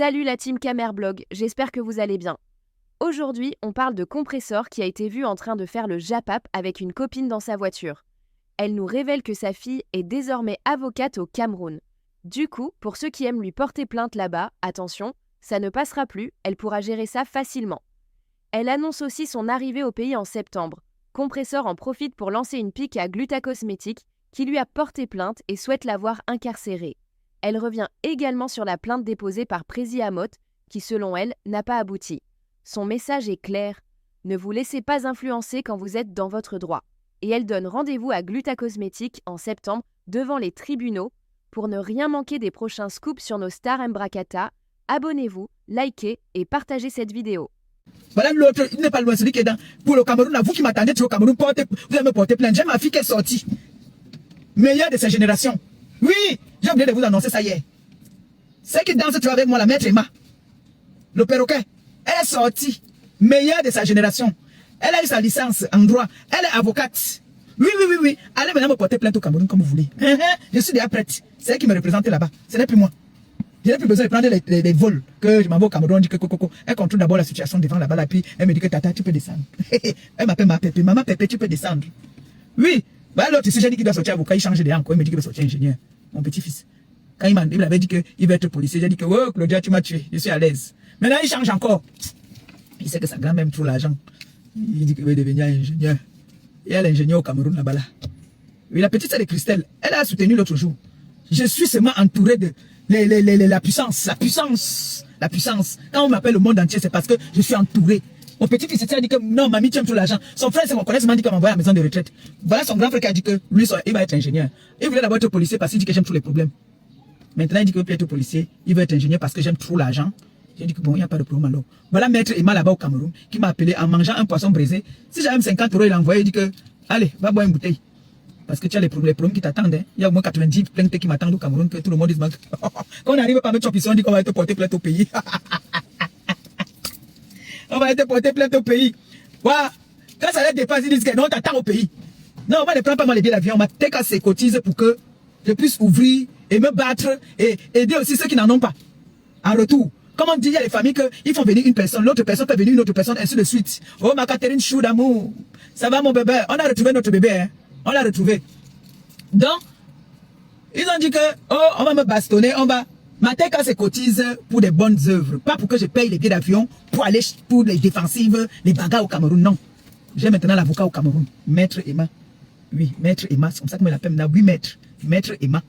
Salut la team Camerblog, j'espère que vous allez bien. Aujourd'hui, on parle de Compressor qui a été vu en train de faire le japap avec une copine dans sa voiture. Elle nous révèle que sa fille est désormais avocate au Cameroun. Du coup, pour ceux qui aiment lui porter plainte là-bas, attention, ça ne passera plus, elle pourra gérer ça facilement. Elle annonce aussi son arrivée au pays en septembre. Compressor en profite pour lancer une pique à Gluta Cosmétiques qui lui a porté plainte et souhaite la voir incarcérée. Elle revient également sur la plainte déposée par Prési Amot, qui selon elle n'a pas abouti. Son message est clair, ne vous laissez pas influencer quand vous êtes dans votre droit. Et elle donne rendez-vous à Gluta Cosmétiques en septembre devant les tribunaux. Pour ne rien manquer des prochains scoops sur nos stars Mbrakata, abonnez-vous, likez et partagez cette vidéo. Voilà l'autre, il n'est pas loin, celui qui est dans. Pour le Cameroun, là, vous qui m'attendez au Cameroun, vous allez me porter plainte. J'ai ma fille qui est sortie. Meilleure de sa génération. Oui, j'ai oublié de vous annoncer ça hier. Celle qui danse, tu vois, avec moi, la maître Emma. Le perroquet. Elle est sortie. Meilleure de sa génération. Elle a eu sa licence en droit. Elle est avocate. Oui. Allez maintenant me porter plainte au Cameroun comme vous voulez. Je suis déjà prête. C'est elle qui me représente là-bas. Ce n'est plus moi. Je n'ai plus besoin de prendre les vols que je m'envoie au Cameroun. Dit que elle contrôle d'abord la situation devant là-bas. Là, puis elle me dit que Tata, tu peux descendre. Elle m'appelle ma pépé. Maman pépé, tu peux descendre. Oui. Bah, l'autre, si j'ai dit qu'il doit sortir avocat, il change de encore. Il me dit qu'il veut sortir ingénieur. Mon petit-fils. Quand il avait dit qu'il veut être policier, j'ai dit que oh, Claudia, tu m'as tué. Je suis à l'aise. Maintenant, il change encore. Il sait que sa grand-mère aime trop l'argent. Il dit qu'il veut devenir ingénieur. Et elle est ingénieur au Cameroun là-bas. Là. Oui, la petite sœur de Christelle, elle a soutenu l'autre jour. Je suis seulement entouré de la puissance. La puissance. Quand on m'appelle le monde entier, c'est parce que je suis entouré. Mon petit-fils a dit que non, mamie, tu aimes tout l'argent. Son frère, c'est mon collègue, m'a dit qu'il m'envoie à la maison de retraite. Voilà son grand frère qui a dit que lui, il va être ingénieur. Il voulait d'abord être policier parce qu'il dit que j'aime tous les problèmes. Maintenant, il dit qu'il veut plus être policier. Il veut être ingénieur parce que j'aime trop l'argent. J'ai dit que bon, il n'y a pas de problème alors. Voilà maître Emma là-bas au Cameroun qui m'a appelé en mangeant un poisson brisé. Si j'avais 50 €, il a envoyé, il dit que allez, va boire une bouteille. Parce que tu as les problèmes qui t'attendent. Hein. Il y a au moins 90 plaintes qui m'attendent au Cameroun que tout le monde dit. Quand on arrive par notre champion, on dit qu'on va être porté plainte au pays. On va être porté plainte au pays. Voilà. Quand ça les dépasse, ils disent que non, t'attends au pays. Non, on va ne prendre pas moi les billets d'avion. On m'a peut-être qu'à se cotiser pour que je puisse ouvrir et me battre et aider aussi ceux qui n'en ont pas. En retour. Comme on dit, il y a les familles qu'ils font venir une personne, l'autre personne fait venir une autre personne, ainsi de suite. Oh, ma Catherine chou d'amour. Ça va, mon bébé? On a retrouvé notre bébé, hein. On l'a retrouvé. Donc, ils ont dit que, oh, on va me bastonner, on va. Mateka se cotise pour des bonnes œuvres. Pas pour que je paye les billets d'avion pour aller pour les défensives, les bagarres au Cameroun. Non. J'ai maintenant l'avocat au Cameroun. Maître Emma. Oui, Maître Emma. C'est comme ça que me l'appelle maintenant. Oui, Maître. Maître Emma.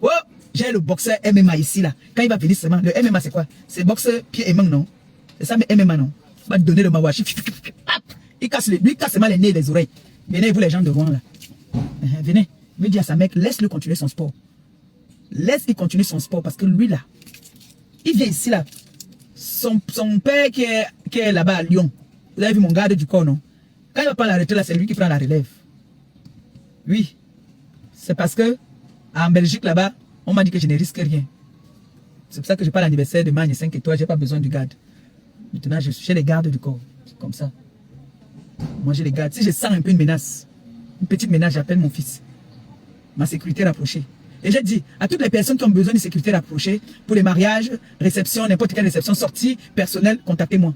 Oh, j'ai le boxeur MMA ici, là. Quand il va venir seulement, le MMA, c'est quoi? C'est boxeur pied et main, non? C'est ça, mais MMA, non? Il va te donner le mawashi. Il casse seulement les nez et les oreilles. Venez, vous, les gens de Rouen, là. Venez. Il dit à sa mec, laisse-le continuer son sport. Laisse-le continuer son sport parce que lui, là, il vient ici, là. Son père qui est là-bas à Lyon. Vous avez vu mon garde du corps, non? Quand il va prendre la retraite, là, c'est lui qui prend la relève. Oui. C'est parce que, en Belgique, là-bas, on m'a dit que je ne risque rien. C'est pour ça que je parle l'anniversaire de Magne 5 étoiles, je n'ai pas besoin du garde. Maintenant, j'ai les gardes du corps. C'est comme ça. Moi, j'ai les gardes. Si je sens un peu une menace, une petite menace, j'appelle mon fils. Ma sécurité rapprochée. Et j'ai dit à toutes les personnes qui ont besoin de sécurité rapprochée, pour les mariages, réceptions, n'importe quelle réception, sortie, personnelle, contactez-moi.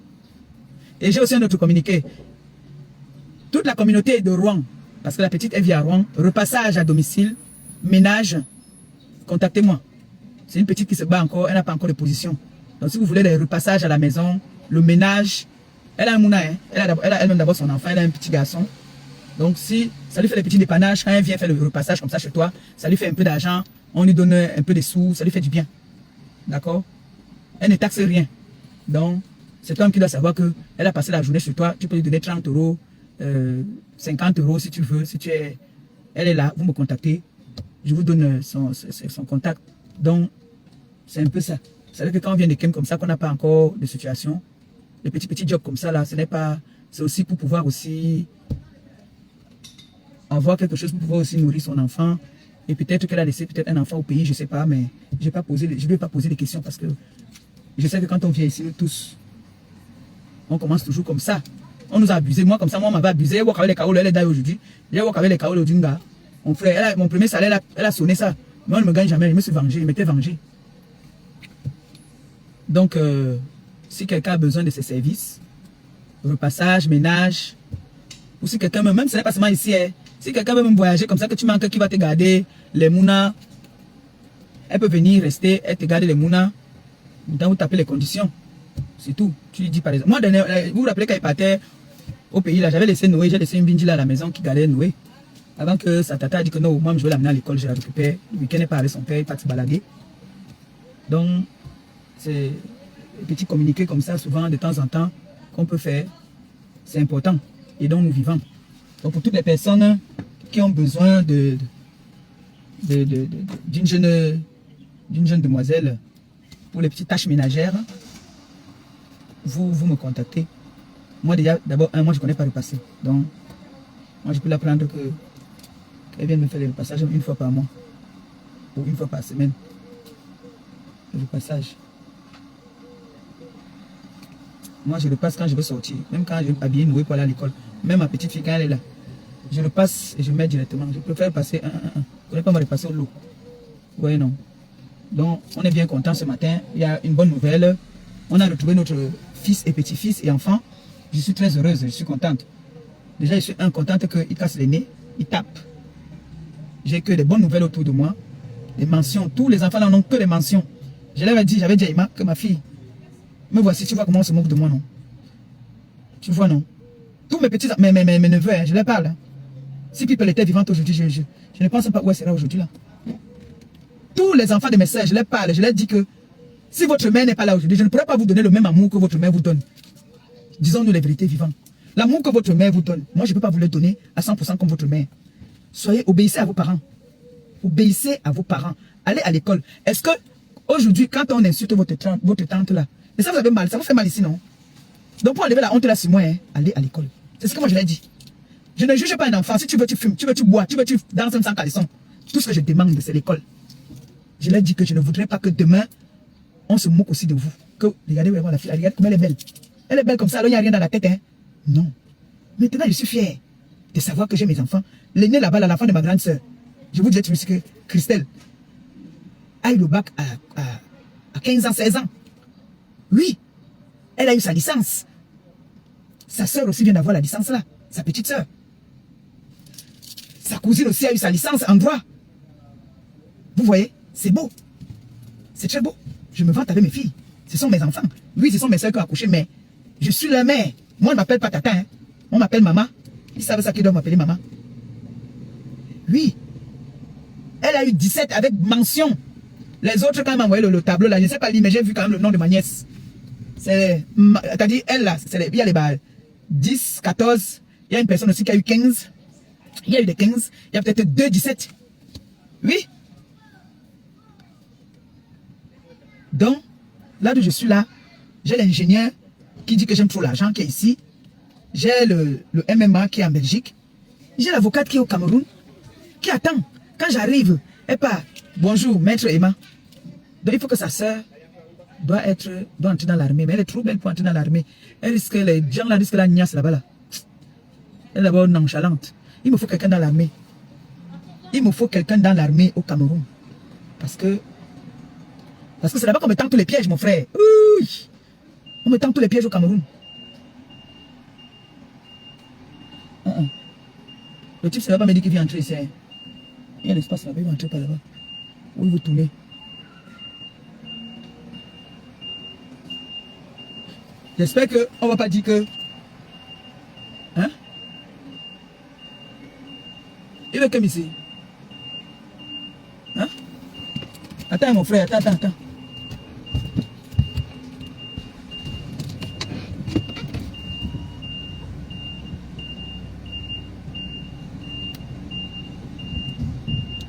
Et j'ai aussi un autre communiqué. Toute la communauté de Rouen, parce que la petite elle vit à Rouen, repassage à domicile, ménage, contactez-moi. C'est une petite qui se bat encore, elle n'a pas encore de position. Donc si vous voulez les repassages à la maison, le ménage, elle a un mouna, hein. Elle a elle-même d'abord son enfant, elle a un petit garçon. Donc si ça lui fait des petits dépannages, quand elle vient faire le repassage comme ça chez toi, ça lui fait un peu d'argent, on lui donne un peu de sous, ça lui fait du bien. D'accord? Elle ne taxe rien. Donc, c'est toi qui dois savoir que elle a passé la journée chez toi, tu peux lui donner 30 €, 50 € si tu veux, si tu es... Elle est là, vous me contactez, je vous donne son contact. Donc, c'est un peu ça. Vous savez que quand on vient de Kem comme ça, qu'on n'a pas encore de situation, les petits jobs comme ça, là, ce n'est pas... C'est aussi pour pouvoir aussi avoir quelque chose pour pouvoir aussi nourrir son enfant. Et peut-être qu'elle a laissé peut-être un enfant au pays, je ne sais pas, mais je ne vais pas poser des questions parce que je sais que quand on vient ici, tous, on commence toujours comme ça. On nous a abusé. Moi, comme ça, moi, on m'avait abusé. Elle avec les kaolos, elle est d'ailleurs aujourd'hui. J'ai avec les kaolos du gars. Mon frère, mon premier salaire, elle a sonné ça. Mais on ne me gagne jamais. Je me suis vengé. Je m'étais vengé. Donc, si quelqu'un a besoin de ces services, repassage, ménage, ou si quelqu'un, même ce n'est pas seulement ici, hein, si quelqu'un veut même voyager comme ça, que tu manques, qui va te garder les mounas, elle peut venir rester, elle te garde les mounas, dans vous tapez les conditions. C'est tout. Tu lui dis par exemple. Moi, vous vous rappelez quand il partait au pays, là, j'avais laissé Noé, j'ai laissé une bindi là à la maison qui gardait Noé. Avant que sa tata a dit que non, moi je vais l'amener à l'école, je la récupère. Le week-end n'est pas avec son père, il part se balader. Donc, c'est des petits communiqués comme ça, souvent, de temps en temps, qu'on peut faire. C'est important. Et donc, nous vivons. Donc, pour toutes les personnes qui ont besoin d'une jeune demoiselle pour les petites tâches ménagères, vous me contactez. Moi, déjà, d'abord, moi, je ne connais pas le passé. Donc, moi, je peux la prendre qu'elle vienne me faire le repassage une fois par mois. Ou une fois par semaine. Le repassage. Moi, je repasse quand je veux sortir. Même quand je vais m'habiller, Noé pour aller à l'école. Même ma petite fille, quand elle est là. Je le passe et je mets directement. Je préfère passer un. Je ne connais pas me repasser au lot. Vous voyez, non. Donc, on est bien content ce matin. Il y a une bonne nouvelle. On a retrouvé notre fils et petit-fils et enfant. Je suis très heureuse, je suis contente. Déjà, je suis contente qu'il casse les nez, il tape. J'ai que des bonnes nouvelles autour de moi. Des mentions. Tous les enfants là n'ont que des mentions. Je l'avais dit, j'avais dit à Emma que ma fille, me voici, tu vois comment on se moque de moi, non? Tu vois, non? Tous mes petits, mes neveux, hein, je les parle. Hein. Si People était vivante aujourd'hui, je ne pense pas où elle sera aujourd'hui là. Tous les enfants de mes sœurs, je les parle, je leur dis que si votre mère n'est pas là aujourd'hui, je ne pourrais pas vous donner le même amour que votre mère vous donne. Disons-nous les vérités vivantes. L'amour que votre mère vous donne, moi je ne peux pas vous le donner à 100% comme votre mère. Obéissez à vos parents. Obéissez à vos parents. Allez à l'école. Est-ce que aujourd'hui, quand on insulte votre tante là, et ça vous avez mal, ça vous fait mal ici, non? Donc pour enlever la honte là sur moi, hein, allez à l'école. C'est ce que moi je l'ai dit. Je ne juge pas un enfant. Si tu veux, tu fumes, tu veux, tu bois, tu veux, tu danses sans caleçon. Tout ce que je demande, c'est l'école. Je leur ai dit que je ne voudrais pas que demain, on se moque aussi de vous. Que, regardez vraiment la fille, regardez comme elle est belle. Elle est belle comme ça, alors il n'y a rien dans la tête. Hein. Non. Maintenant, je suis fier de savoir que j'ai mes enfants. L'aîné là-bas, l'enfant de ma grande soeur. Je vous disais, tu me dis que Christelle a eu le bac à 15 ans, 16 ans. Oui. Elle a eu sa licence. Sa soeur aussi vient d'avoir la licence là. Sa petite soeur. Sa cousine aussi a eu sa licence en droit. Vous voyez, c'est beau. C'est très beau. Je me vante avec mes filles. Ce sont mes enfants. Oui, ce sont mes soeurs qui ont accouché, mais je suis leur mère. Moi, on ne m'appelle pas tata. Hein. On m'appelle maman. Ils savent ça qu'ils doivent m'appeler maman. Oui. Elle a eu 17 avec mention. Les autres, quand elle m'a envoyé le tableau, là, je ne sais pas lire, mais j'ai vu quand même le nom de ma nièce. C'est-à-dire, elle, là, il y a les balles. 10, 14. Il y a une personne aussi qui a eu 15. Il y a eu des 15. Il y a peut-être 2, 17. Oui. Donc, là où je suis là, j'ai l'ingénieur qui dit que j'aime trop l'argent qui est ici. J'ai le MMA qui est en Belgique. J'ai l'avocate qui est au Cameroun, qui attend. Quand j'arrive, elle part. Bonjour, maître Emma. Donc, il faut que sa sœur doit entrer dans l'armée. Mais elle est trop belle pour entrer dans l'armée. Elle risque, les gens là risquent la niasse là-bas. Là. Elle est d'abord nonchalante. Il me faut quelqu'un dans l'armée. Il me faut quelqu'un dans l'armée au Cameroun. Parce que c'est là-bas qu'on me tend tous les pièges, mon frère. Oui. On me tend tous les pièges au Cameroun. Le type, c'est là-bas, me dit qu'il vient entrer ici. Il y a l'espace là-bas, il va entrer par là-bas. Où il veut tourner. J'espère qu'on ne va pas dire que... Hein? Il veut comme ici. Hein? Attends, mon frère, attends.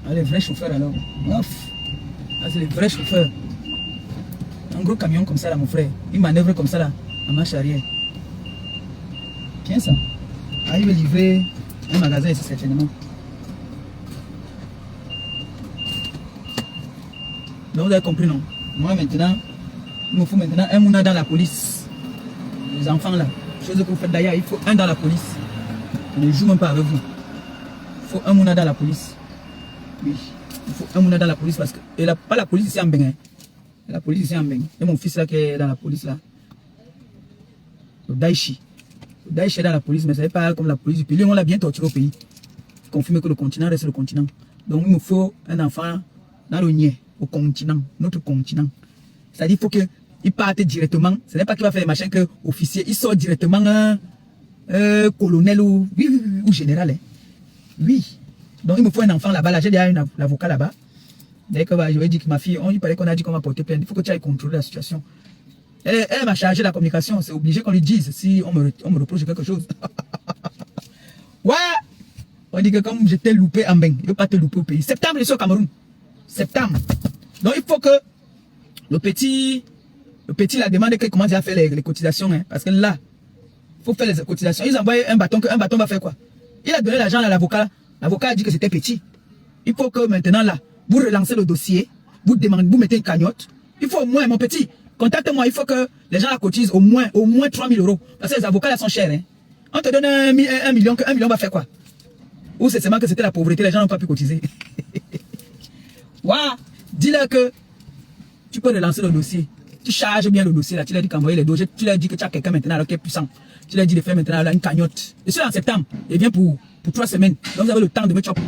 Ah, les vrais chauffeurs alors. Ouf. Ah, c'est les vrais chauffeurs. Un gros camion comme ça là, mon frère. Il manœuvre comme ça là, en marche arrière. Tiens ça. Ah, il veut livrer un magasin ici certainement. Donc vous avez compris non? Moi maintenant, il me faut maintenant un mouna dans la police. Les enfants là. Chose que vous faites d'ailleurs, il faut un dans la police. Je ne joue même pas avec vous. Il faut un mouna dans la police. Oui. Il faut un mouna dans la police parce que... Et pas la police ici en Bénin. La police ici en Beng. Et mon fils là qui est dans la police là. Le Daichi. Le Daichi est dans la police, mais ce n'est pas comme la police du pays. On l'a bien torturé au pays. Confirmer que le continent reste le continent. Donc il nous faut un enfant dans le niais, au continent, notre continent. C'est-à-dire qu'il faut qu'il parte directement. Ce n'est pas qu'il va faire les machins que officier. Il sort directement colonel ou général. Hein. Oui. Donc il me faut un enfant là-bas. Là, j'ai déjà un avocat là-bas. Dès que je vais dire que ma fille, il paraît qu'on a dit qu'on va porter plainte. Il faut que tu ailles contrôler la situation. Elle m'a chargé la communication. C'est obligé qu'on lui dise si on me reproche quelque chose. Ouais. On dit que comme j'étais loupé en Beng, je ne veux pas te louper au pays. Septembre, je suis au Cameroun. Septembre. Donc il faut que le petit la demande qu'il commence à faire les cotisations. Hein, parce que là, il faut faire les cotisations. Ils envoient un bâton, que un bâton va faire quoi? Il a donné l'argent à l'avocat. L'avocat a dit que c'était petit. Il faut que maintenant là, vous relancez le dossier, vous mettez une cagnotte. Il faut au moins, mon petit, contacte-moi. Il faut que les gens la cotisent au moins 3 000 €. Parce que les avocats là sont chers. Hein. On te donne 1 million, que 1 million va faire quoi? Ou c'est seulement que c'était la pauvreté, les gens n'ont pas pu cotiser. Ouais, dis-leur que tu peux relancer le dossier. Tu charges bien le dossier là, tu leur dis qu'envoyer les dossiers, tu leur dis que tu as quelqu'un maintenant qui est puissant. Tu leur dis de faire maintenant là, une cagnotte. Et c'est en septembre, il vient pour 3 semaines. Donc vous avez le temps de me chopper.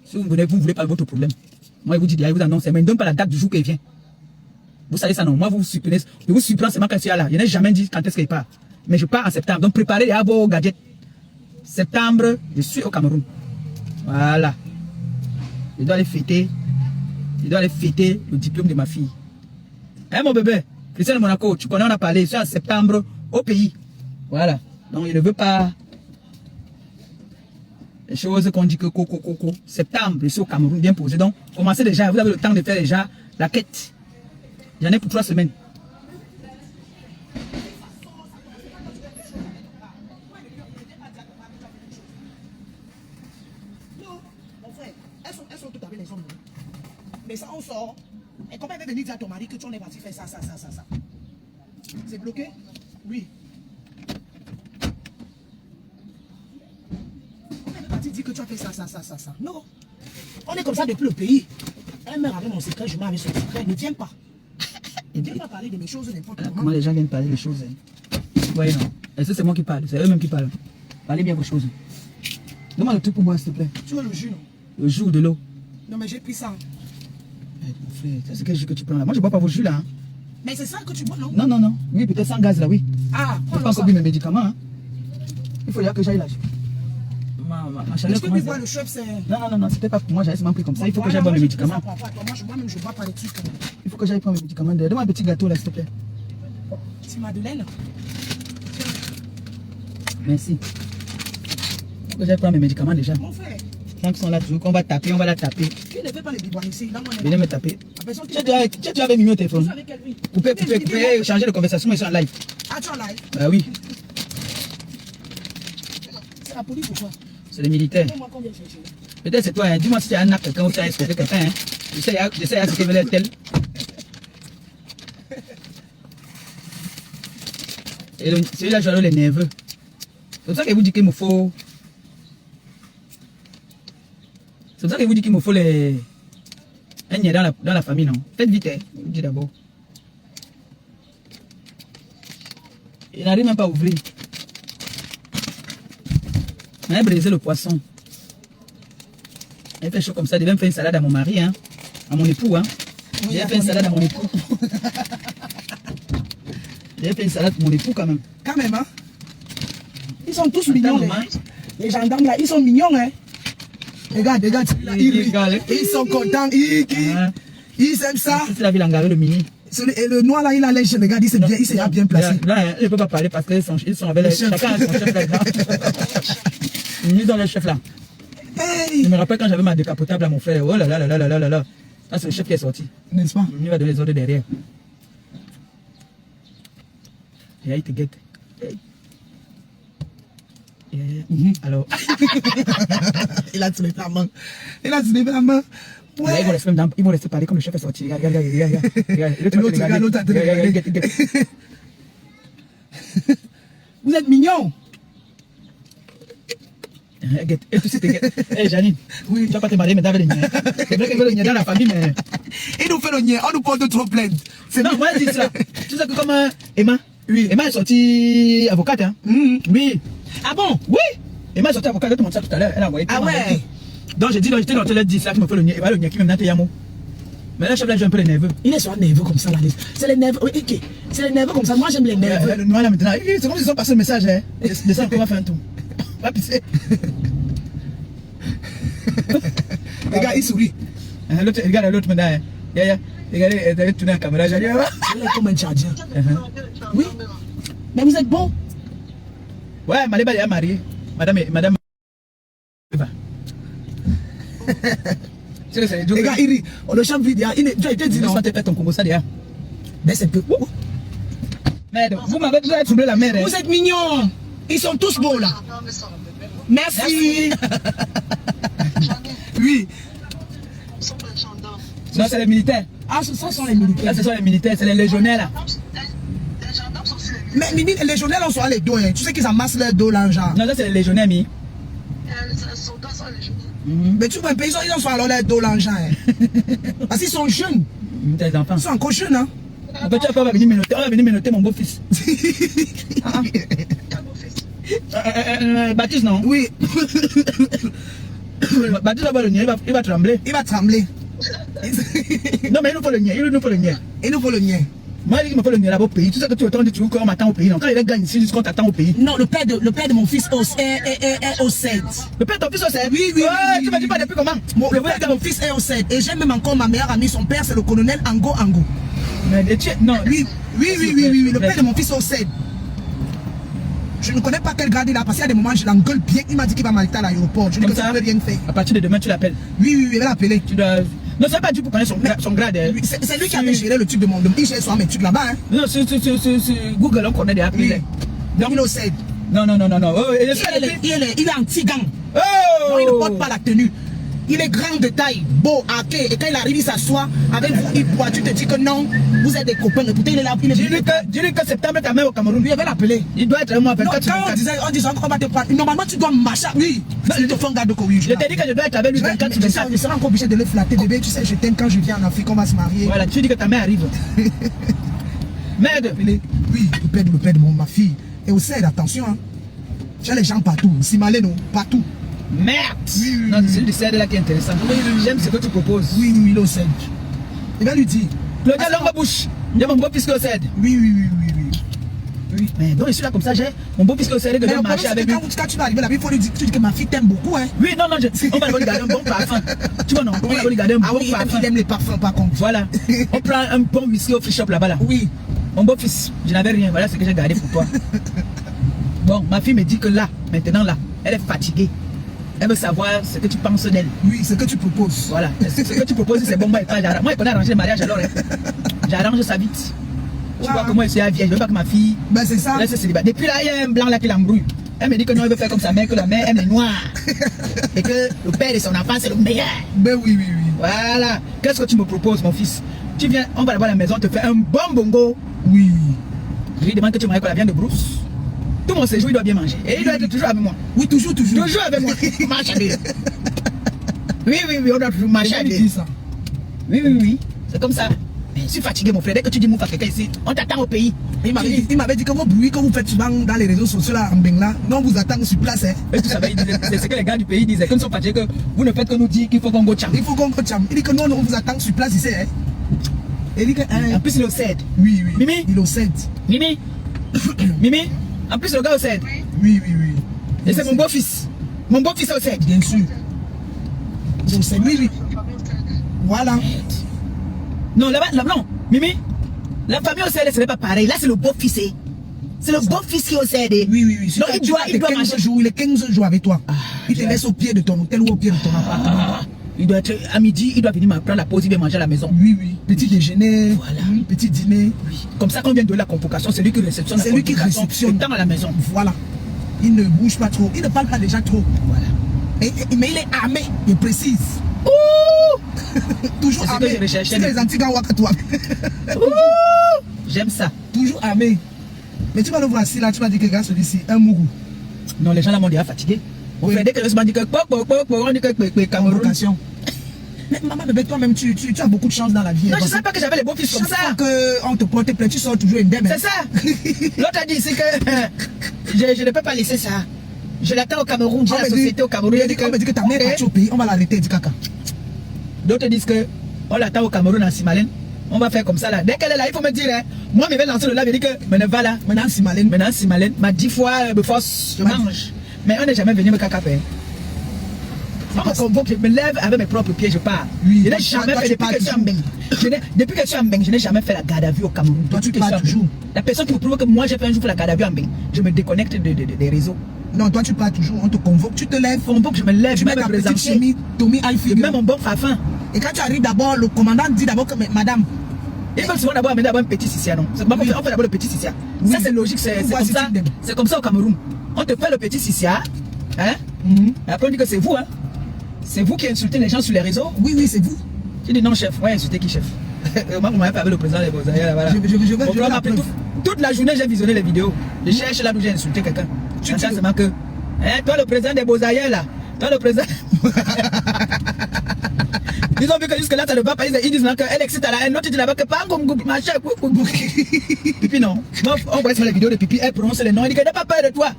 Si vous ne voulez pas votre problème. Moi, je vous dis, je vous annonce, mais ne donne pas la date du jour qu'il vient. Vous savez ça non, moi vous supprenez, je vous surprends seulement quand je suis là. Je n'ai jamais dit quand est-ce qu'il part. Mais je pars en septembre, donc préparez vos gadgets. Septembre, je suis au Cameroun. Voilà. Je dois aller fêter. Je dois aller fêter le diplôme de ma fille. Hein mon bébé, Christian de Monaco, tu connais, on a parlé, je suis en septembre au pays. Voilà. Donc je ne veux pas les choses qu'on dit que septembre, je suis au Cameroun bien posé. Donc commencez déjà, vous avez le temps de faire déjà la quête. J'en ai pour 3 semaines. Mais ça, on sort. Et comment elle va venir dire à ton mari que tu en es parti faire ça? C'est bloqué? Oui. Comment elle est partie dire que tu as fait ça? Non. On est comme ça depuis le pays. Elle meurt avec mon secret, je mets avec son secret. Ne viens pas. Ne viens pas parler de mes choses n'importe comment. Comment les gens viennent parler des choses? Oui, non. Est-ce que c'est moi qui parle? C'est eux-mêmes qui parlent. Parlez bien vos choses. Donne-moi le truc pour moi, s'il te plaît. Tu veux le jus, non? Le jus ou de l'eau? Non, mais j'ai pris ça. Mon frère, c'est quel jus que tu prends là? Moi, je ne bois pas vos jus là. Hein. Mais c'est ça que tu bois, non? Non. Oui, peut-être sans gaz là, oui. Ah, je n'ai pas encore bu mes médicaments. Hein. Il faut que j'aille là. Ma chaleur. Est-ce que tu bois le chef, c'est... Non, c'était pas pour moi, j'avais seulement pris comme ça. Il faut que j'aille boire mes médicaments. Moi-même, je ne bois pas les trucs. Il faut que j'aille prendre mes médicaments. Donne-moi un petit gâteau là, s'il te plaît. C'est Madeleine. Merci. Il faut que j'aille prendre mes médicaments déjà. Mon frère. Tant qu'ils sont là, toujours qu'on va taper, on va la taper. Tu ne fais pas les bibouans ici. Venez me taper. Tu avais mis au téléphone. Couper, changer de conversation, mais ils sont en live. Ah, tu es en live? Bah oui. C'est la police ou quoi? C'est les militaires. Peut-être c'est toi, hein. Dis-moi si tu as un acte quelqu'un ou tu as escorté quelqu'un. Hein. J'essaie à ce que veut tel. Et celui-là, je les nerveux. C'est pour ça que vous dites qu'il me faut. C'est pour ça que vous dites qu'il me faut les. Un nid dans la famille, non? Faites vite, hein. Je vous dis d'abord. Il n'arrive même pas à ouvrir. On a brisé le poisson. Elle fait chaud comme ça. Elle devait me faire une salade à mon mari, hein. À mon époux, hein. J'ai fait une salade à mon époux. J'ai fait une salade pour mon époux quand même. Quand même, hein. Ils sont tous mignons, les gendarmes là. Ils sont mignons, hein. Regarde. Ils sont contents. Ils aiment ça. C'est la ville en le mini. Et le noir là, il a l'air, regarde, il s'est bien placé. Là, il ne peut pas parler parce qu'ils sont avec chacun a son chef là. Ils sont les chefs là. Je me rappelle quand j'avais ma décapotable à mon frère. Oh là là. Là, c'est le chef qui est sorti. N'est-ce pas? Il va donner les ordres derrière. Et il te guette. Alors. Il a tiré la main. Ouais. Là, ils vont rester parler comme le chef est sorti. Regarde. L'autre. Vous êtes mignons. Et tu sais, hey, Janine, oui, tu vas pas te marier, mais t'avais le niais. C'est vrai qu'il veut le niais dans la famille, mais. Il nous fait le niais, on nous porte trop plainte. Non, moi, je dis ça. Tu sais que comme Emma, oui. Emma est sortie avocate, hein. Oui. Ah bon? Oui. Emma est sortie avocate, je te montre ça tout à l'heure. Elle a envoyé. Ah ouais. Donc, j'ai dit, j'étais dans le 10 là, qui me fait le niais. Et le niais qui me dit, Yamo. Mais là, je suis un peu les nerveux. Il est sur un nerveux comme ça, là. C'est les nerveux. Ok. C'est les nerveux comme ça. Moi, j'aime les nerveux. Le noir là maintenant. C'est comme s'ils ont passé le message, hein. De ça, on va faire un tour. Va pisser. Les gars, ils sourient. Regarde l'autre maintenant. Regardez, elle avait tourné la caméra. J'ai dit, il est comme un charger. Oui. Mais vous êtes bon. Ouais, Maliba est mariée. Madame. Les gars, il rit. On le chante vidéo. Tu as été dit non. Tu vas ton Congo, ça déjà. Mais c'est peu. Merde, vous m'avez déjà troublé la mère. Vous êtes mignons. Ils sont tous beaux là. Merci. Oui. Non, c'est les militaires. Ah, ce sont les militaires. Là, ce sont les militaires, c'est les légionnaires là. Mais les légionnaires, on sont les dos. Hein. Tu sais qu'ils amassent leur dos là, genre. Non, là, c'est les légionnaires, mi. Mais tu vois, ils sont alors leur dos là, genre. Parce qu'ils sont jeunes. Tes enfants. Ils sont encore jeunes, hein. Tu vas pas venir me noter. On va venir me noter mon beau-fils. Baptiste, non? Oui. Baptiste va voir le niais, il va trembler. Il va trembler. Non, mais il nous faut le niais. Il nous faut le niais. Il nous faut le niais. Moi, il me faut le niais là-bas au pays. Tu sais que tu attends, tu veux qu'on m'attend au pays. Donc, quand il gagne ici, jusqu'on t'attend au pays. Non, le père de mon fils est au 7. Le père de ton fils au 7? Oui. Tu me dis pas depuis comment? Le père de mon fils est au 7. Et j'aime même encore ma meilleure amie, son père, c'est le colonel Ango. Mais non. Oui. Le père de mon fils est au 7. Je ne connais pas quel grade il a, parce qu'il y a des moments, je l'engueule bien. Il m'a dit qu'il va m'arrêter à l'aéroport. Je ne peux rien faire. À partir de demain, tu l'appelles. Oui, il va l'appeler. Tu dois. Non, c'est pas du pour connaître son grade. Oui, c'est lui qui avait géré le truc de mon. Il gère souvent mes trucs là-bas. Hein. Non, c'est Google, on connaît des appels. Oui. Donc il est au 7. Non. Oh, il est anti-gang. Oh! Donc il ne porte pas la tenue. Il est grand de taille, beau, arqué. Et quand il arrive, il s'assoit avec vous, il boit. Tu te dis que non, vous êtes des copains. Écoutez, il est là. Dis-lui que septembre, ta mère au Cameroun. Lui, il va l'appeler. Il doit être un mois 24. Quand on disait qu'on va te prendre, normalement tu dois marcher. Oui, il te fait un garde de Covid. Je t'ai dit que je dois être avec lui 24 sur 24. Je serai encore obligé de le flatter. Bébé, tu sais, je t'aime quand je viens en Afrique, on va se marier. Voilà, tu dis que ta mère arrive. Merde. Oui, le père de ma fille. Et aussi, attention, hein. J'ai les gens partout. Simalé, non, partout. Merde! Non, c'est le CED là qui est intéressant. J'aime ce que tu proposes. Oui, il est au CED. Il va lui dire. Claudia Longue Bouche. J'ai mon beau-fils au CED. Oui. Mais donc, je suis là comme ça, j'ai mon beau-fils au CED que je vais marcher avec lui. Quand tu vas arriver là-bas, il faut lui dire que ma fille t'aime beaucoup. Hein. Oui, non, on va lui garder un bon parfum. Tu vois, non? On va lui garder un bon parfum. Il aime les parfums, par contre. Voilà. On prend un bon whisky au free shop là-bas. Là. Oui. Mon beau-fils, je n'avais rien. Voilà ce que j'ai gardé pour toi. Bon, ma fille me dit que là, maintenant là, elle est fatiguée. Elle veut savoir ce que tu penses d'elle. Oui, ce que tu proposes. Voilà. Ce que tu proposes, c'est bon. Moi, je connais arranger le mariage alors. J'arrange ça vite. Tu vois que moi, je suis vieille. Je veux pas que ma fille. Ben, c'est ça. Laisse célibataire. Depuis là, il y a un blanc là qui l'embrouille. Elle me dit que non, elle veut faire comme sa mère, que la mère, elle est noire. Et que le père de son enfant, c'est le meilleur. Ben oui. Voilà. Qu'est-ce que tu me proposes, mon fils? Tu viens, on va là-bas à la maison, te faire un bon bongo. Oui. Je lui demande que tu manges la viande de brousse. Tout mon séjour, il doit bien manger. Et il doit être toujours avec moi. Oui, toujours. Toujours avec moi. Marche avec. Oui, on doit toujours marcher avec. Oui. C'est comme ça. Mais je suis fatigué, mon frère. Dès que tu dis Moufa quelqu'un ici, on t'attend au pays. Il m'avait dit que vos bruits que vous faites souvent dans les réseaux sociaux là, en Bengla, non, vous attendez sur place. Hein. Et tu savais, c'est ce que les gars du pays disaient. Comme ils sont fatigués, que vous ne faites que nous dire qu'il faut qu'on go cham. Il faut qu'on go cham. Il dit que non, on vous attend sur place ici. Hein. Il dit que. En plus, il est au CED. Oui. Mimi? Il est au CED. Mimi? En plus, le gars au CED. Oui. Et c'est mon beau-fils. Mon beau-fils au CED. Bien sûr. Au CED, oui. Voilà. Non, là-bas, non. Mimi, la famille au CED, ce n'est pas pareil. Là, c'est le beau-fils. C'est le beau-fils qui est au CED. Oui. Donc, il doit marcher. Il est 15 jours avec toi. Il te laisse au pied de ton hôtel ou au pied de ton appartement. Il doit être à midi, il doit venir prendre la pause, il vient manger à la maison. Oui. Petit déjeuner, voilà. Petit dîner. Oui. Comme ça, quand on vient de la convocation, c'est lui qui réceptionne la convocation. C'est lui qui réceptionne. Temps à la maison. Voilà. Il ne bouge pas trop. Il ne parle pas déjà trop. Voilà. Mais il est armé. Il précise. Toujours armé. C'est que je recherchais. C'est les antigans Wakatoua. J'aime ça. Toujours armé. Mais tu vas le voir ici, là, tu vas dire que regarde celui-ci, un mougou. Non, les gens là m'ont déjà fatigué. Oui. Dès que le dit que on dit que Cameroun. Mais maman bébé, toi-même, tu as beaucoup de chance dans la vie. Non, je ne savais pas que j'avais les beaux fils comme ça. Chaque fois qu'on te porte plainte, tu sors toujours indemne. C'est ça. L'autre a dit, c'est que je ne peux pas laisser ça. Je l'attends au Cameroun, j'ai la société au Cameroun. On me dit que ta mère est partie au pays, on va l'arrêter, dit caca. D'autres disent que on l'attend au Cameroun, en Simalène. On va faire comme ça là. Dès qu'elle est là, il faut me dire, hein, moi je vais lancer le live, il dit que maintenant va là. Maintenant Simalène, m'a 10 fois, je mange. Mais on n'est jamais venu me cacaper. On me convoque, je me lève avec mes propres pieds, je pars. Oui, je n'ai jamais fait depuis que je suis en Beng. Depuis que je suis en Beng, je n'ai jamais fait la garde à vue au Cameroun. Toi, tu pars toujours. La personne qui me prouve que moi j'ai fait un jour la garde à vue en Beng, je me déconnecte des réseaux. Non, toi tu pars toujours, on te convoque, tu te lèves. On convoque, je me lève, tu mets ta petite chemise, Tommy Alfie. Même mon bon fafin. Et quand tu arrives d'abord, le commandant dit d'abord que madame. Il faut souvent d'abord amener un petit Sissia, non? On fait d'abord le petit Sissia. Oui. Ça c'est logique, c'est comme ça. C'est comme ça au Cameroun. On te fait le petit Sissia, hein? Et après on dit que c'est vous, hein? C'est vous qui insultez les gens sur les réseaux? Oui, oui, c'est vous. Tu dis non, chef. Ouais, insulter qui, chef? Moi, vous m'avez pas avec le président des Beaux-Arts, voilà. Je vais toute la journée, j'ai visionné les vidéos. Je cherche là où j'ai insulté quelqu'un. Tu dis seulement que, hein, toi le président des Beaux-Arts là, toi le président. Ils ont vu que jusque là ça ne va pas, ils disent qu'elle excite à la haine, l'autre dit là-bas que pas comme machin, Pipi non. On voit sur les vidéos de Pipi, elle prononce les noms, elle dit qu'elle n'a pas peur de toi.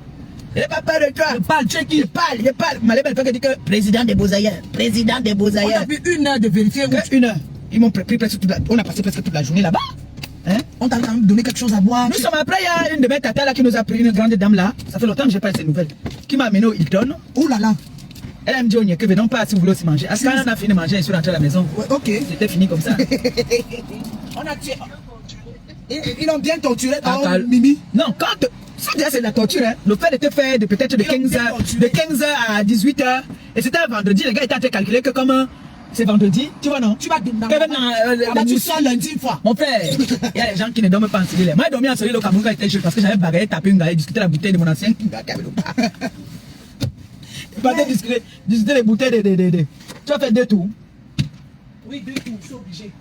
Elle n'a pas peur de toi. Je parle, tu es qui? Je parle. Ma lèvre, elle dit que président des Beaux-Arts. Président des Beaux-Arts. On a pris 1 heure de vérifier. Une heure. Ils m'ont pris presque toute la... On a passé presque toute la journée là-bas. Hein? On t'a quand même donné quelque chose à boire. Nous sommes après, il y a une de mes tatas là qui nous a pris, une grande dame là. Ça fait longtemps que je n'ai pas ces nouvelles. Qui m'a amené au Hilton. Oh là là. Elle me dit, on y est que venons pas si vous voulez aussi manger. À ce moment-là, on a fini de manger et je suis rentré à la maison. Ouais, ok. C'était fini comme ça. On a tué. Ils ont bien torturé Mimi. Non, quand... Ça déjà c'est de la torture, hein. Le fait de te faire de peut-être de 15h à 18h. Et c'était un vendredi, les gars étaient en train de calculer que comme c'est vendredi, tu vois non? Tu vas tu sors lundi une fois. Mon frère, il y a des gens qui ne dorment pas en Syrie. Moi j'ai dormi en Syrie au Cameroun quand j'étais jeune parce que j'avais bagarré, tapé une gars et discuté la bouteille de mon ancien gars qui avait le pas. Discuter les bouteilles de. Tu as fait 2 tours? Oui, 2 tours, je suis obligé.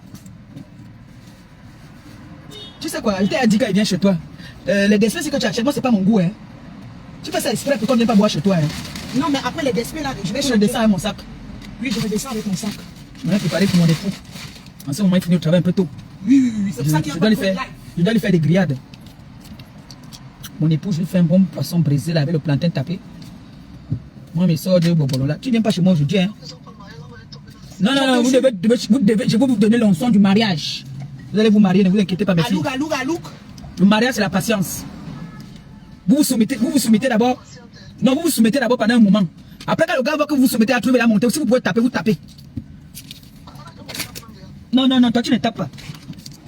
Tu sais quoi, il t'a dit qu'il vient chez toi. Les desserts que tu achètes, moi c'est pas mon goût, hein. Tu fais ça exprès pour qu'on ne vienne pas boire chez toi, hein. Non, mais après les desserts là, je vais descendre avec mon sac. Oui, je vais descendre avec mon sac. Je vais préparer pour mon époux. En ce moment, il finit le travail un peu tôt. Oui, c'est pour ça qu'il y a pas de live. Je dois lui faire des grillades. Mon époux, je lui fais un bon poisson brisé là, avec le plantain tapé. Moi, mes soeurs de Bobolo là. Tu viens pas chez moi aujourd'hui, hein. Non, vous devez, je vais vous donner l'onction du mariage. Vous allez vous marier, ne vous inquiétez pas, mes filles. Alouk. Le mariage, c'est la patience. Vous vous soumettez d'abord. Non, vous vous soumettez d'abord pendant un moment. Après, quand le gars voit que vous vous soumettez à trouver la montée, si vous pouvez taper, vous tapez. Non, toi tu ne tapes pas.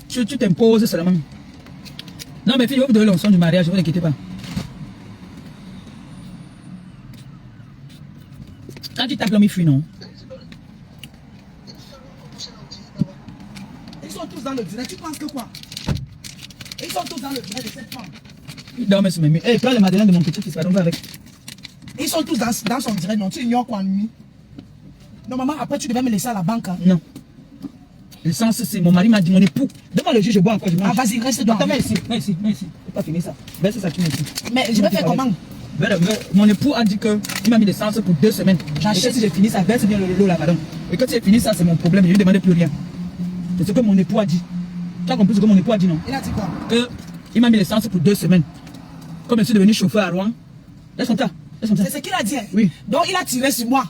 Tu t'imposes seulement. Non, mes filles, je vais vous donner l'onction du mariage, ne vous inquiétez pas. Quand tu tapes, l'homme il fuit, non? Ils sont tous dans le direct, tu penses que quoi? Ils sont tous dans le direct de cette femme. Il dort sur mes murs. Prends le madeleine de mon petit-fils, on va avec. Ils sont tous dans son direct, non? Tu ignores quoi, Mimi? Non, maman, après tu devais me laisser à la banque. Hein? Non. Le sens, c'est mon mari m'a dit, mon époux. Devant le juge, je bois encore. Ah, vas-y, reste dedans. Attends, viens ici. C'est pas fini ça. Verse ça, tu me dis. Mais je vais faire comment? Mon époux a dit que il m'a mis l'essence pour 2 semaines. J'achète. Si j'ai fini ça, verse bien le lot là, pardon. Et quand j'ai fini ça, c'est mon problème. Je ne lui demande plus rien. C'est ce que mon époux a dit. Tu as compris ce que mon époux a dit, non? Il a dit quoi? Il m'a mis l'essence pour 2 semaines. Comme je suis devenu chauffeur à Rouen. Laisse comme ça. C'est ce qu'il a dit. Hein? Oui. Donc il a tiré sur moi.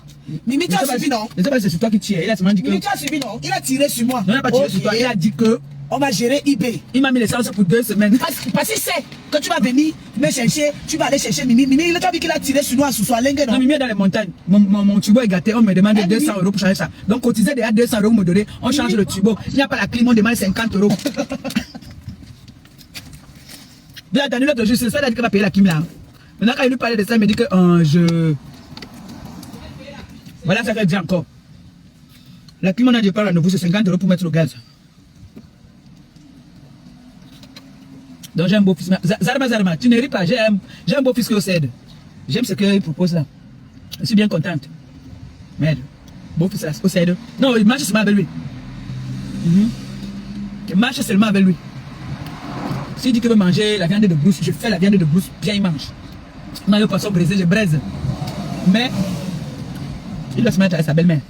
Mimi, tu as suivi, non? Je ne sais pas si c'est sur toi qui tire. Il a dit que. Mimi, tu as suivi, non? Il a tiré sur moi. Non, il n'a pas tiré sur toi. Il a dit que. On va gérer eBay. Il m'a mis l'essence pour 2 semaines. Parce qu'il sait que tu vas venir me chercher, tu vas aller chercher Mimi. Mimi, il a dit qu'il a tiré sur nous à Soussoalengue, non? Non, Mimi est dans les montagnes. Mon tubo est gâté. On me demande 200 € pour changer ça. Donc, cotiser déjà 200 €, vous me donnez. On change le tubo. Il n'y a pas la clim, on demande 50 €. Bien attendu, l'autre jour, c'est ça, il a dit qu'il va payer la clim là. Maintenant, quand il lui parlait de ça, il me dit que Voilà, ça fait dire encore. La clim, on a dit pas à nouveau, c'est 50 € pour mettre le gaz. Donc j'ai un beau fils. Zarma, tu ne ris pas, j'ai un beau fils qui cède. J'aime ce qu'il propose là. Je suis bien contente. Merde. Beau fils là, au cède. Non, il marche seulement avec lui. Il marche seulement avec lui. S'il dit qu'il veut manger la viande de brousse, je fais la viande de brousse, bien il mange. Non, le poisson brisé, je braise. Mais, il doit se mettre avec sa belle-mère.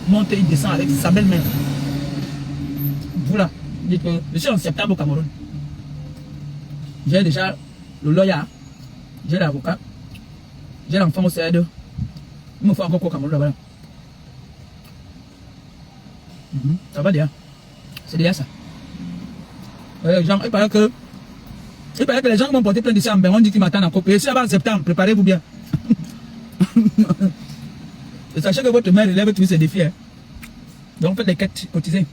Monte, il descend avec sa belle-mère. Voilà. Dites que je suis en septembre au Cameroun. J'ai déjà le lawyer, j'ai l'avocat, j'ai l'enfant au CR2. Il me faut encore au Cameroun là-bas. Ça va déjà. C'est déjà ça. Genre, il paraît que les gens vont porter plein de ça en bain. On dit qu'ils m'attendent encore. Et si avant septembre, préparez-vous bien. Et sachez que votre mère relève tous ces défis. Hein. Donc faites des quêtes cotisées.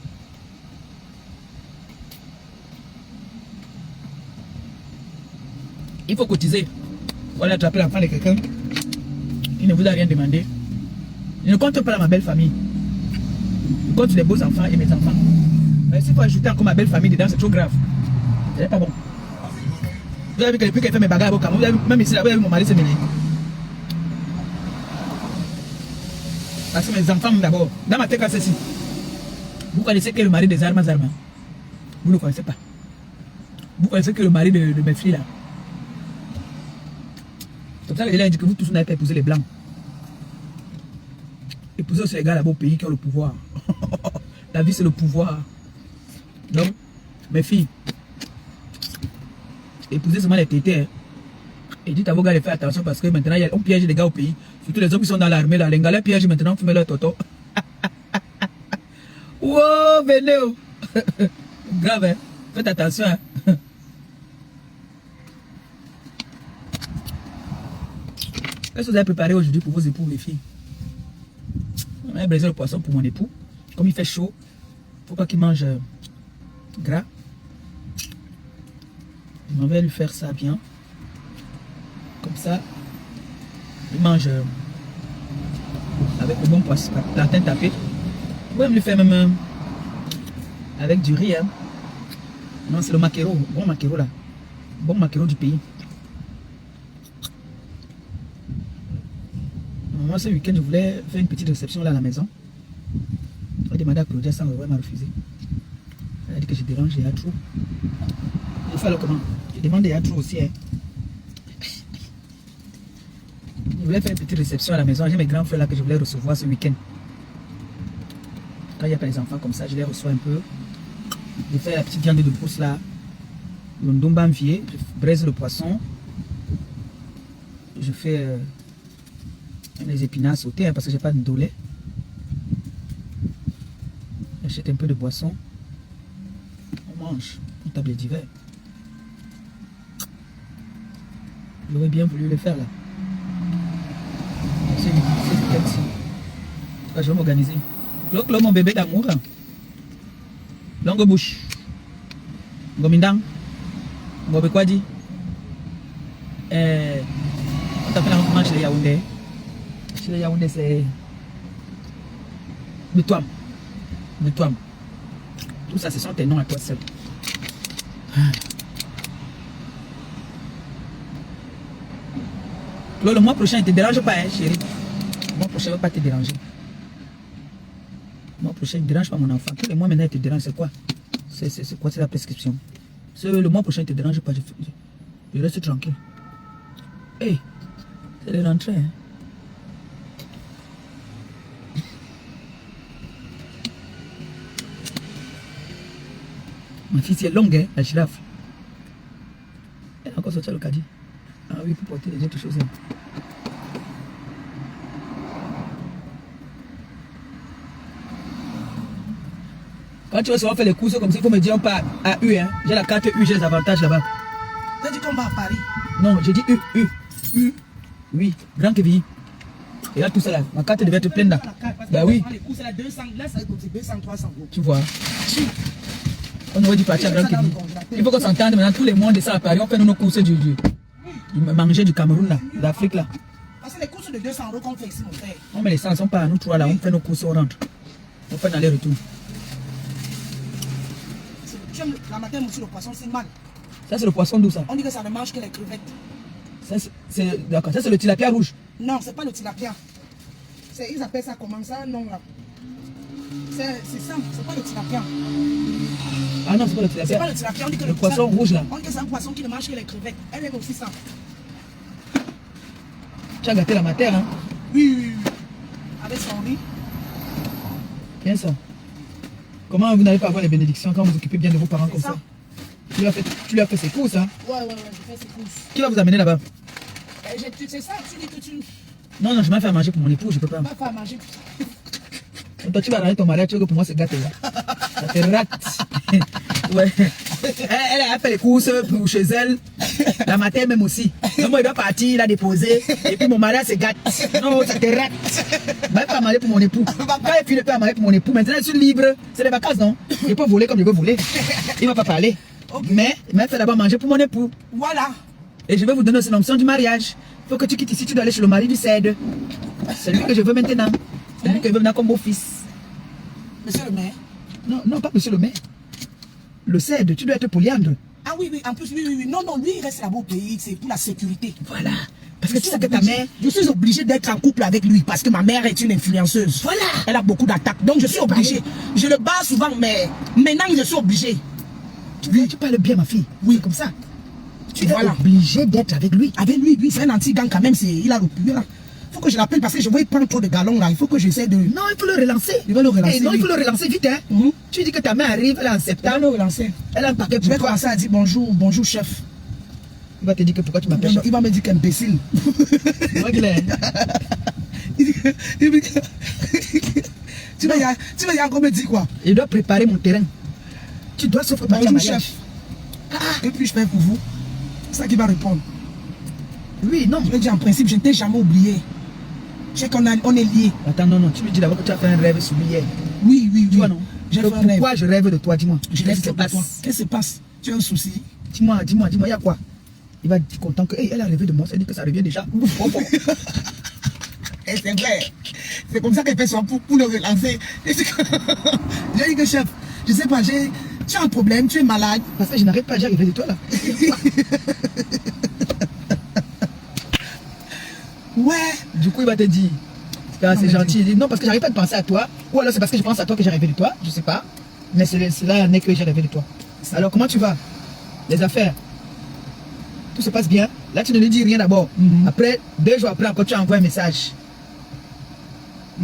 Il faut cotiser. Pour aller attraper l'enfant de quelqu'un qui ne vous a rien demandé. Je ne compte pas dans ma belle famille. Je compte sur les beaux enfants et mes enfants. Mais s'il faut ajouter encore ma belle famille dedans, c'est trop grave. C'est pas bon. Vous avez vu que depuis qu'elle fait mes bagages au Cameroun, même ici, là, vous avez vu mon mari se mêler. Parce que mes enfants, d'abord, dans ma tête, c'est ceci. Vous connaissez que le mari des armes. Vous ne connaissez pas. Vous connaissez que le mari de mes filles là. Comme ça, il a dit que vous tous n'avez pas épousé les blancs. Épousez aussi les gars là-bas au pays qui ont le pouvoir. La vie c'est le pouvoir. Donc, mes filles, épousez seulement les tétés. Hein. Et dites à vos gars de faire attention parce que maintenant on piège les gars au pays. Surtout les hommes qui sont dans l'armée là. Les gars les piègent maintenant, fumez leur toto. Wow, venez. Oh. Grave, hein. Faites attention. Hein. Qu'est-ce que vous avez préparé aujourd'hui pour vos époux, les filles? On a brisé le poisson pour mon époux. Comme il fait chaud, il ne faut pas qu'il mange gras. On va lui faire ça bien. Comme ça, il mange avec le bon poisson, plantain tapé. Vous pouvez me le faire même avec du riz. Hein. Non, c'est le maquereau, bon maquereau là. Bon maquereau du pays. Moi, ce week-end, je voulais faire une petite réception là à la maison. J'ai demandé à Claudia sans elle m'a refusé. Elle a dit que je dérange, il y a trop. Je fais le comment? Je demande, il y a trop aussi. Hein. Je voulais faire une petite réception à la maison. J'ai mes grands frères là que je voulais recevoir ce week-end. Quand il n'y a pas les enfants comme ça, je les reçois un peu. Je fais la petite viande de brousse là. Le ndomba envié. Je braise le poisson. Je fais les épinards sautés hein, parce que j'ai pas de dolé. J'achète un peu de boisson. On mange. Une table d'hiver. J'aurais bien voulu le faire là. C'est week-end-ci. Je vais m'organiser. Clo, mon bébé d'amour. Longue bouche. Gomindang. Ngobe quoi dit? On t'appelle comment chez les Yaoundé? Chez les Yaoundé, c'est. Netouam. Netouam. Tout ça, ce sont tes noms à toi seul. Clo, le mois prochain, il ne te dérange pas, hein, chérie. Le mois prochain, il ne va pas te déranger. Le mois prochain, il ne dérange pas mon enfant. Tous les mois maintenant, il te dérange, c'est quoi? C'est quoi? C'est la prescription. Le mois prochain, il ne te dérange pas. Je reste tranquille. Hey, c'est les rentrées. Hein. Ma fille, c'est longue, hein, la girafe. Elle a encore sorti le caddie. Ah oui, pour porter les autres choses. Hein. Quand tu vas savoir faire les courses comme ça, il faut me dire on part à U. Hein. J'ai la carte U, j'ai les avantages là-bas. Tu as dit qu'on va à Paris? Non, j'ai dit U. Oui, Grand Kevin. Et là, tout ça là, ma carte devait être pleine là. Bah oui. Les courses là, 200, là, ça coûte 200, 300 euros. Tu vois. On aurait dû partir à Grand Kevin. Il faut qu'on s'entende maintenant, tous les mois de ça à Paris, on fait nos courses du manger du Cameroun là, d'Afrique là. Parce que les courses de 200 euros qu'on fait ici, mon frère. Non, mais les 100 sont pas à nous trois là, on fait nos courses, on rentre. On fait l'aller-retour. La matin, aussi, le poisson, c'est mal. Ça, c'est le poisson d'où ça? On dit que ça ne mange que les crevettes. D'accord, ça, c'est le tilapia rouge. Non, c'est pas le tilapia. Ils appellent ça comment ça? Non, là. C'est ça, c'est pas le tilapia. Ah non, c'est pas le tilapia. C'est pas le tilapia, on dit que le poisson rouge là. On dit que c'est un poisson qui ne mange que les crevettes. Elle aime aussi ça. Tu as gâté la matière, hein? Oui, oui, oui. Avec son riz. Bien ça. Comment vous n'allez pas avoir les bénédictions quand vous occupez bien de vos parents comme ça? Tu lui as fait ses courses, hein? Ouais, j'ai fait ses courses. Qui va vous amener là-bas? C'est ça, tu dis que tu... Non, je vais faire manger pour mon époux, je peux pas. vas faire manger. Toi, tu vas arranger ton mariage, tu veux que pour moi, c'est gâté là. Ça te rate. Ouais. Elle a fait les courses pour chez elle. La matin même aussi. Donc, moi, il doit partir, il a déposé. Et puis mon mariage, c'est gâté. Non, ça te rate. Je vais pas manger pour mon époux. Quand il finit pas manger pour mon époux, maintenant, je suis libre. C'est des vacances, non? Je peux voler comme je veux voler. Il va pas parler. Okay. Mais il m'a fait d'abord manger pour mon époux. Voilà. Et je vais vous donner aussi l'option du mariage. Il faut que tu quittes ici, tu dois aller chez le mari du CED. C'est lui que je veux maintenant. C'est lui que je veux maintenant comme beau-fils. Monsieur le maire? Non, pas monsieur le maire. Le CED, tu dois être polyandre. Ah oui, en plus, oui. Non, lui, il reste là-bas au pays, c'est pour la sécurité. Voilà. Parce que tu sais que ta mère... Je suis obligé d'être en couple avec lui parce que ma mère est une influenceuse. Voilà. Elle a beaucoup d'attaques, donc je suis obligé. Je le bats souvent, mais maintenant, je suis obligé. Tu parles bien, ma fille. Oui, comme ça. Tu es obligé d'être avec lui. Avec lui, c'est un anti-gang quand même. Il a le plus là. Il faut que je l'appelle parce que je vois il prend trop de galons là. Il faut que j'essaie de... Non, il faut le relancer. Il va le relancer. Non, il faut le relancer vite. Hein. Tu dis que ta mère arrive, elle est en septembre. Il va le relancer. Elle a un paquet pour toi. Je vais commencer à dire bonjour chef. Il va te dire que pourquoi tu m'appelles chef. Il va me dire qu'imbécile. Tu vas encore me dire quoi? Il doit préparer mon terrain. Tu dois se préparer mon chef. Que puis-je faire pour vous? C'est ça qui va répondre. Oui, non. Je vais dire en principe, je ne t'ai jamais oublié. Je sais qu'on est liés. Attends, non, tu me dis d'abord que tu as fait un rêve sur lui hier. Oui. Tu vois, non? J'ai fait un rêve. Pourquoi je rêve de toi? Dis-moi. Qu'est-ce qui se passe? Qu'est-ce qui se passe? Tu as un souci? Dis-moi, il y a quoi? Il va être content que, elle a rêvé de moi, ça dit que ça revient déjà. Et c'est vrai. C'est comme ça qu'elle fait son pour le relancer. J'ai dit que chef, je sais pas, tu as un problème, tu es malade. Parce que je n'arrête pas, j'ai rêvé de toi là. Ouais. Du coup, il va te dire, c'est gentil. Il dit, non, parce que j'arrive pas de penser à toi. Ou alors c'est parce que je pense à toi que j'ai rêvé de toi. Je sais pas. Mais c'est là n'est que j'ai rêvé de toi. Alors, comment tu vas? Les affaires? Tout se passe bien. Là, tu ne lui dis rien d'abord. Après, 2 jours après, encore tu envoies un message.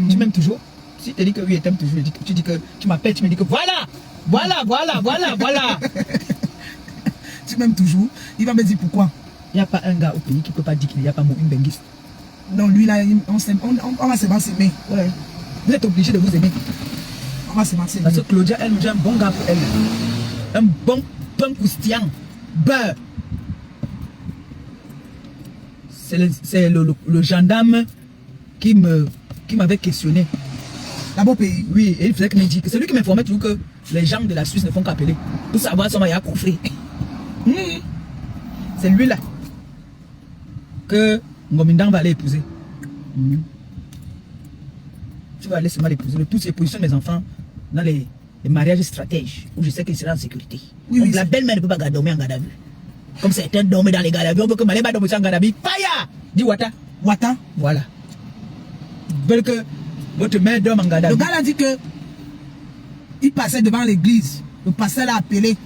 Tu m'aimes toujours? Si tu dis que oui, tu t'aimes toujours, tu dis que tu m'appelles, tu me dis que voilà. Tu m'aimes toujours. Il va me dire pourquoi. Il n'y a pas un gars au pays qui ne peut pas dire qu'il n'y a pas une benguiste. Non, lui là, on va seulement s'aimer. Ouais. Vous êtes obligé de vous aimer. On va seulement s'aimer. Parce que Claudia, elle nous dit un bon gars pour elle. Un bon pain croustillant. Beurre. C'est le gendarme qui m'avait questionné. Là-bas au pays? Oui, et il faisait que me dire que c'est lui qui m'informait toujours que les gens de la Suisse ne font qu'appeler pour savoir si on a coffré. C'est lui là que Ngomindan va aller épouser. Tu vas aller seulement l'épouser. Le tout, c'est positionner mes enfants dans les mariages stratèges où je sais qu'ils seront en sécurité. Donc la belle-mère ne peut pas dormir en garde à vue. Comme certains dorment dans les gardes à vue, on veut que Maléba dorme en garde à vue. Faya! Dis Wata. Wata? Voilà. Ils veulent que votre mère dorme en garde à vue. Le gars a dit que il passait devant l'église. Le pasteur l'a appelé.